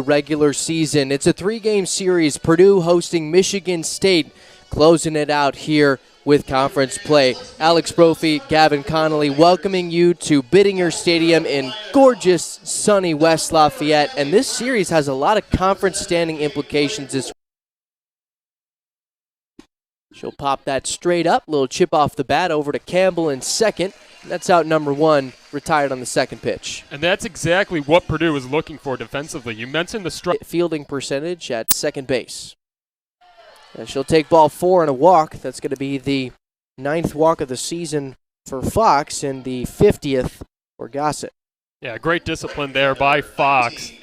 regular season. It's a 3-game series. Purdue hosting Michigan State, closing it out here with conference play. Alex Brophy, Gavin Connolly, welcoming you to Bittinger Stadium in gorgeous, sunny West Lafayette. And this series has a lot of conference standing implications this week. She'll pop that straight up. Little chip off the bat over to Campbell in second. That's out number 1, retired on the second pitch. And that's exactly what Purdue was looking for defensively. You mentioned the fielding percentage at second base. And she'll take ball 4 and a walk. That's going to be the 9th walk of the season for Fox and the 50th for Gossett. Yeah, great discipline there by Fox.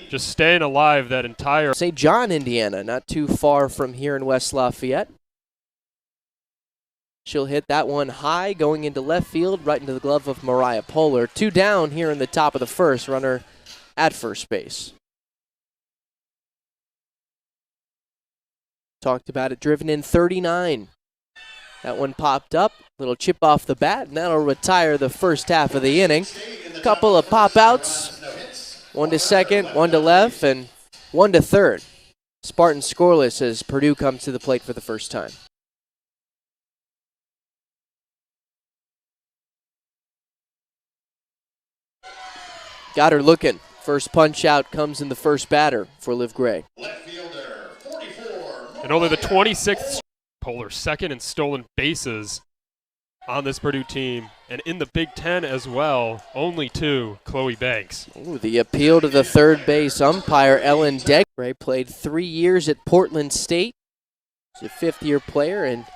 Just staying alive that entire. St. John, Indiana, not too far from here in West Lafayette. She'll hit that one high, going into left field, right into the glove of Mariah Poehler. 2 down here in the top of the first, runner at first base. Talked about it, driven in 39. That one popped up, little chip off the bat, and that'll retire the first half of the inning. Couple of pop-outs, 1 to second, 1 to left, and 1 to third. Spartan scoreless as Purdue comes to the plate for the first time. Got her looking. First punch out comes in the first batter for Liv Gray. And only the 26th Poehler, second in stolen bases on this Purdue team. And in the Big Ten as well, only 2, Chloe Banks. Ooh, the appeal to the third base umpire, Ellen Deck. Gray played 3 years at Portland State. She's a 5th-year player, and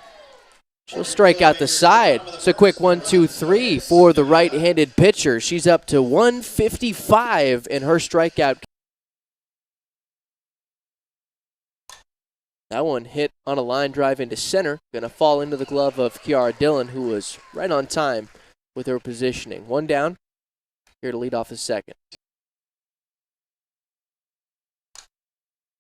she'll strike out the side. It's a quick 1-2-3 for the right-handed pitcher. She's up to 155 in her strikeout. That one hit on a line drive into center. Going to fall into the glove of Kiara Dillon, who was right on time with her positioning. 1 down. Here to lead off the second.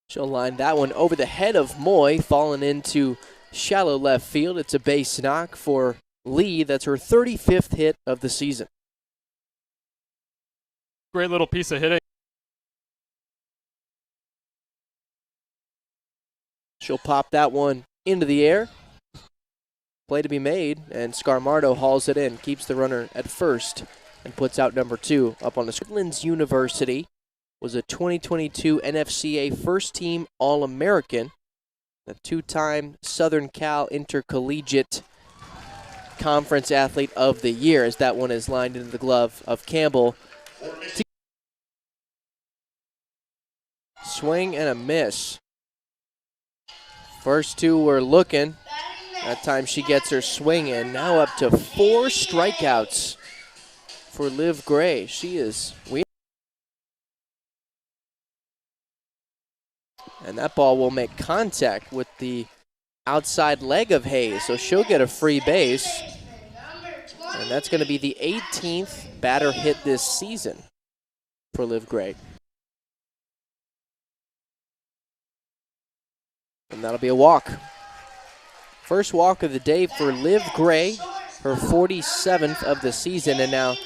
She'll line that one over the head of Moy, falling into shallow left field. It's a base knock for Lee. That's her 35th hit of the season. Great little piece of hitting. She'll pop that one into the air. Play to be made, and Scarmardo hauls it in, keeps the runner at first, and puts out number 2 up on the screen. Woodlands University was a 2022 NFCA first-team All-American, a 2-time Southern Cal Intercollegiate Conference Athlete of the Year, as that one is lined into the glove of Campbell. Swing and a miss. First 2 were looking. That time she gets her swing in. Now up to 4 strikeouts for Liv Gray. She is weird. And that ball will make contact with the outside leg of Hayes, so she'll get a free base. And that's going to be the 18th batter hit this season for Liv Gray. And that'll be a walk. First walk of the day for Liv Gray, her 47th of the season, and now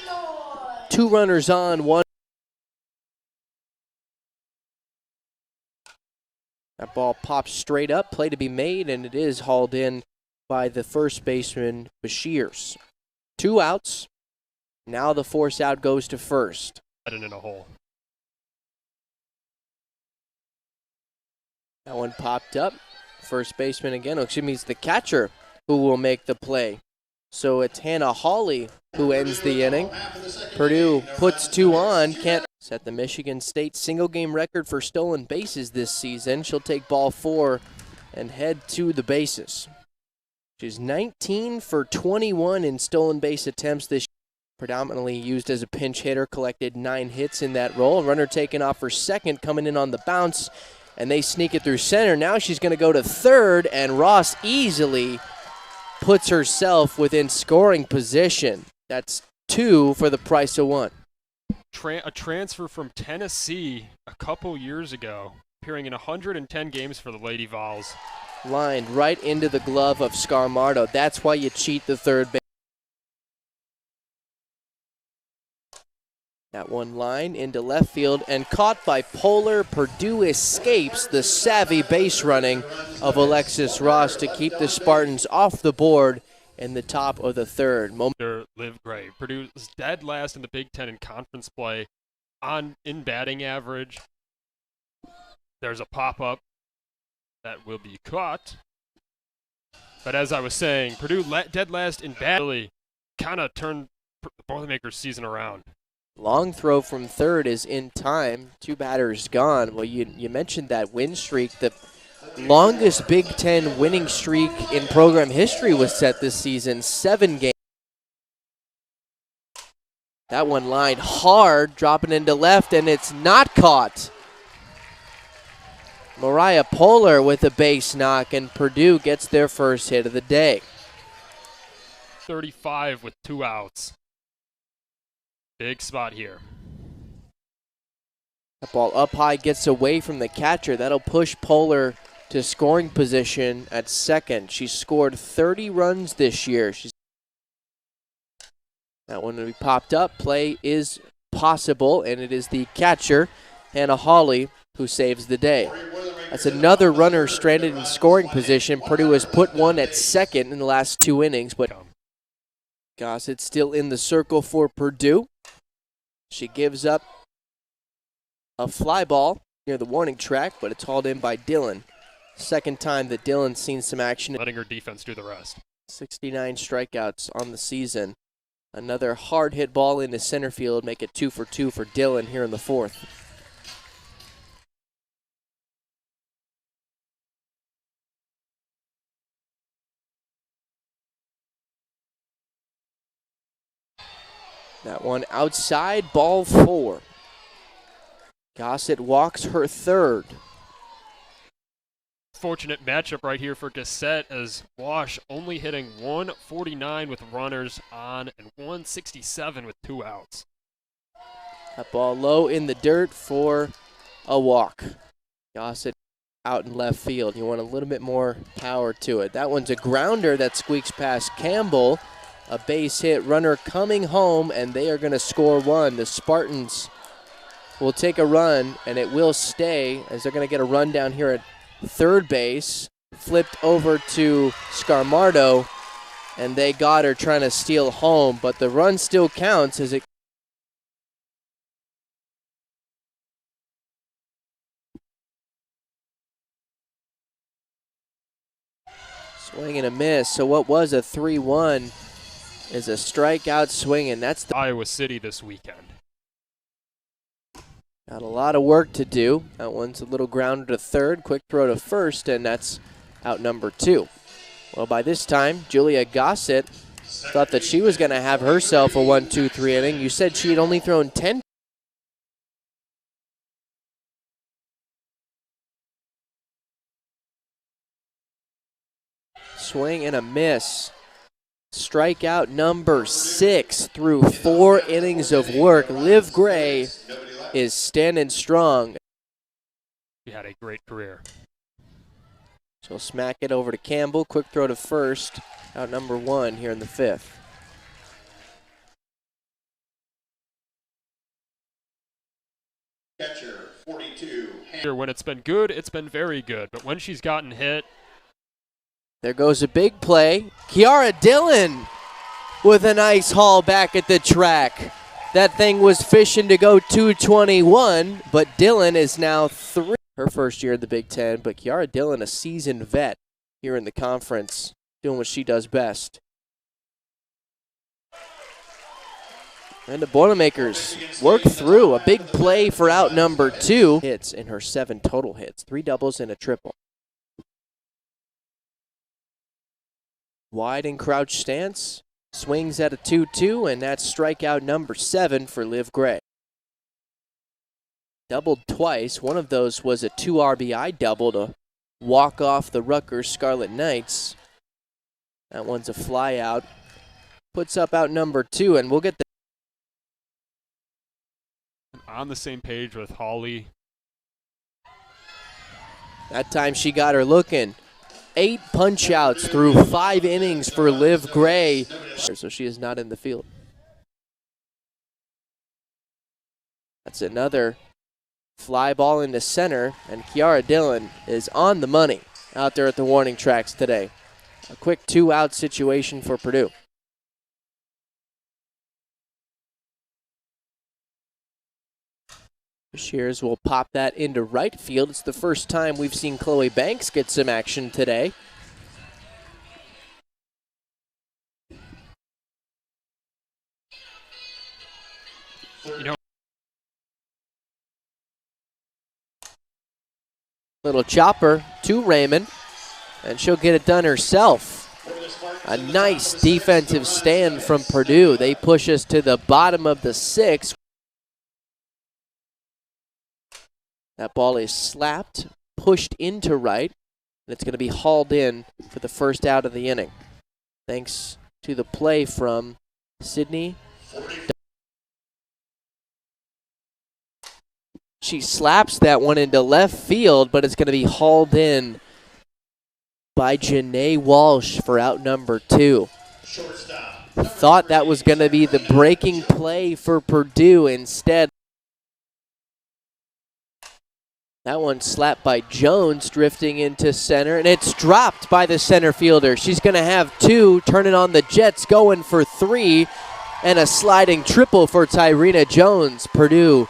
2 runners on, 1. That ball pops straight up, play to be made, and it is hauled in by the first baseman, Bashirs. 2 outs. Now the force out goes to first. In a hole. That one popped up. First baseman again. Oh, excuse me, it's the catcher who will make the play. So it's Hannah Hawley who ends the inning. Purdue puts 2 on. Can't set the Michigan State single-game record for stolen bases this season. She'll take ball 4 and head to the bases. She's 19 for 21 in stolen base attempts this year. Predominantly used as a pinch hitter, collected 9 hits in that role. Runner taken off for second, coming in on the bounce, and they sneak it through center. Now she's going to go to third, and Ross easily puts herself within scoring position. That's 2 for the price of 1. A transfer from Tennessee a couple years ago, appearing in 110 games for the Lady Vols. Lined right into the glove of Scarmardo. That's why you cheat the third base. That one line into left field and caught by Polar. Purdue escapes the savvy base running of Alexis Ross to keep the Spartans off the board in the top of the third. Liv Gray. Purdue is dead last in the Big Ten in conference play in batting average. There's a pop-up that will be caught. But as I was saying, Purdue dead last in batting really kind of turned the Boilermakers season around. Long throw from third is in time. 2 batters gone. Well, you mentioned that win streak. The longest Big Ten winning streak in program history was set this season. 7 games. That one lined hard, dropping into left, and it's not caught. Mariah Polar with a base knock, and Purdue gets their first hit of the day. 35 with 2 outs. Big spot here. That ball up high gets away from the catcher. That'll push Polar to scoring position at second. She's scored 30 runs this year. That one will be popped up. Play is possible, and it is the catcher, Hannah Hawley, who saves the day. That's another runner stranded in scoring position. Purdue has put one at second in the last 2 innings, but Gossett still in the circle for Purdue. She gives up a fly ball near the warning track, but it's hauled in by Dillon. Second time that Dillon's seen some action. Letting her defense do the rest. 69 strikeouts on the season. Another hard hit ball into center field, make it 2 for 2 for Dillon here in the fourth. That one outside, ball 4. Gossett walks her third. Fortunate matchup right here for Gossett, as Wash only hitting 149 with runners on and 167 with 2 outs. That ball low in the dirt for a walk. Gossett out in left field. You want a little bit more power to it. That one's a grounder that squeaks past Campbell. A base hit, runner coming home, and they are going to score one. The Spartans will take a run, and it will stay as they're going to get a run down here at third base. Flipped over to Scarmardo, and they got her trying to steal home, but the run still counts as it. Swing and a miss. So what was a 3-1 is a strikeout swing, and that's the Iowa City this weekend. Got a lot of work to do. That one's a little grounder to third, quick throw to first, and that's out number 2. Well, by this time, Julia Gossett thought that she was going to have herself a 1-2-3 inning. You said she had only thrown 10. Swing and a miss. Strikeout number 6 through 4 innings of work. Liv Gray is standing strong. She had a great career. She'll smack it over to Campbell. Quick throw to first. Out number 1 here in the 5th. Catcher, 42. When it's been good, it's been very good. But when she's gotten hit, there goes a big play. Kiara Dillon with a nice haul back at the track. That thing was fishing to go 221, but Dillon is now 3. Her first year in the Big Ten, but Kiara Dillon, a seasoned vet here in the conference, doing what she does best. And the Boilermakers work through a big play for out number 2. Hits in her 7 total hits, 3 doubles and a triple. Wide and crouch stance, swings at a 2-2, and that's strikeout number 7 for Liv Gray. Doubled twice. One of those was a 2 RBI double to walk off the Rutgers Scarlet Knights. That one's a fly out. Puts up out number 2, and we'll get the on the same page with Hawley. That time she got her looking. 8 punch-outs through 5 innings for Liv Gray. So she is not in the field. That's another fly ball into center, and Kiara Dillon is on the money out there at the warning tracks today. A quick 2-out situation for Purdue. Shears will pop that into right field. It's the first time we've seen Chloe Banks get some action today. Little chopper to Raymond, and she'll get it done herself. A nice defensive stand from Purdue. They push us to the bottom of the 6th. That ball is slapped, pushed into right, and it's going to be hauled in for the first out of the inning. Thanks to the play from Sydney. She slaps that one into left field, but it's going to be hauled in by Janae Walsh for out number 2. Thought that was going to be the breaking play for Purdue. Instead, that one slapped by Jones, drifting into center, and it's dropped by the center fielder. She's going to have 2, turning on the Jets, going for 3, and a sliding triple for Tyrena Jones. Purdue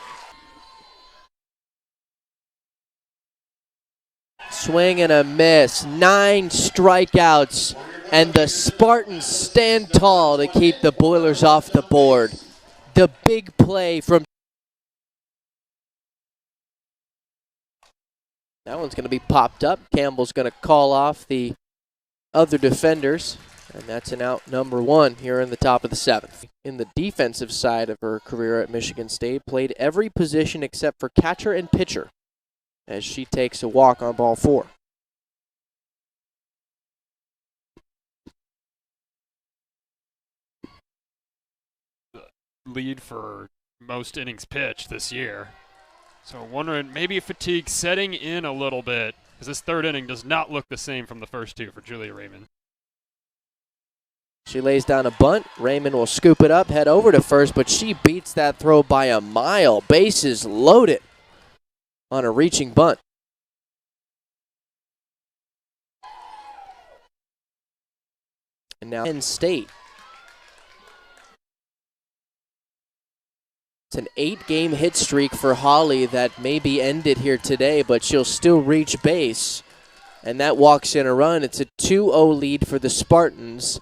swing and a miss. 9 strikeouts, and the Spartans stand tall to keep the Boilers off the board. The big play from that one's going to be popped up. Campbell's going to call off the other defenders, and that's an out number 1 here in the top of the 7th. In the defensive side of her career at Michigan State, played every position except for catcher and pitcher as she takes a walk on ball 4. Lead for most innings pitched this year. So wondering, maybe fatigue setting in a little bit, because this third inning does not look the same from the first 2 for Julia Raymond. She lays down a bunt. Raymond will scoop it up, head over to first, but she beats that throw by a mile. Bases loaded on a reaching bunt. And now Penn State. It's an 8-game hit streak for Holly that may be ended here today, but she'll still reach base. And that walks in a run. It's a 2-0 lead for the Spartans.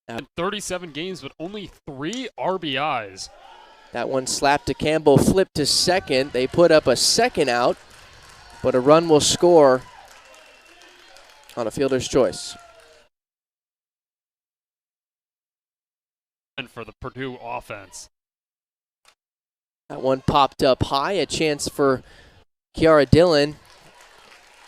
In 37 games, but only 3 RBIs. That one slapped to Campbell, flipped to second. They put up a second out, but a run will score on a fielder's choice. And for the Purdue offense. That one popped up high, a chance for Kiara Dillon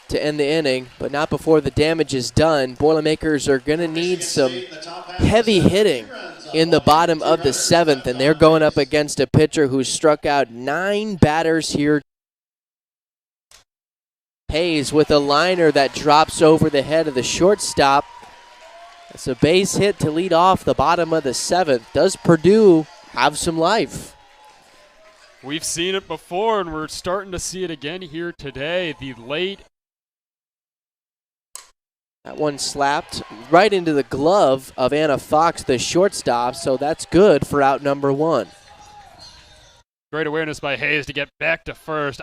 to end the inning, but not before the damage is done. Boilermakers are going to need some heavy hitting in the bottom of the 7th, and they're going up against a pitcher who struck out 9 batters here. Hayes with a liner that drops over the head of the shortstop. It's a base hit to lead off the bottom of the 7th. Does Purdue have some life? We've seen it before, and we're starting to see it again here today. The late. That one slapped right into the glove of Anna Fox, the shortstop, so that's good for out number 1. Great awareness by Hayes to get back to first.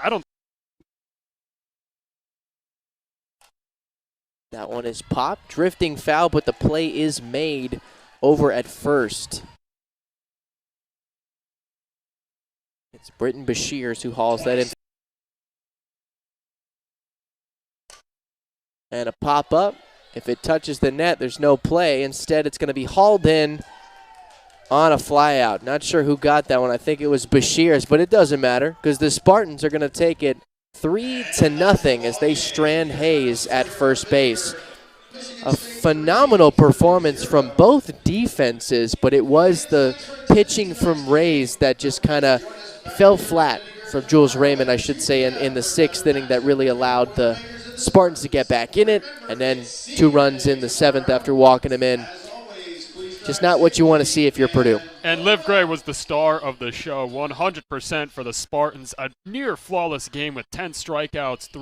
That one is popped, drifting foul, but the play is made over at first. It's Britton Bashirs who hauls that in. And a pop-up. If it touches the net, there's no play. Instead, it's going to be hauled in on a fly-out. Not sure who got that one. I think it was Bashirs, but it doesn't matter because the Spartans are going to take it 3-0 as they strand Hayes at first base. A phenomenal performance from both defenses, but it was the pitching from Rays that just kind of fell flat from Jules Raymond, I should say, in the 6th inning that really allowed the Spartans to get back in it, and then 2 runs in the 7th after walking him in. Just not what you want to see if you're Purdue. And Liv Gray was the star of the show, 100% for the Spartans. A near flawless game with 10 strikeouts, 3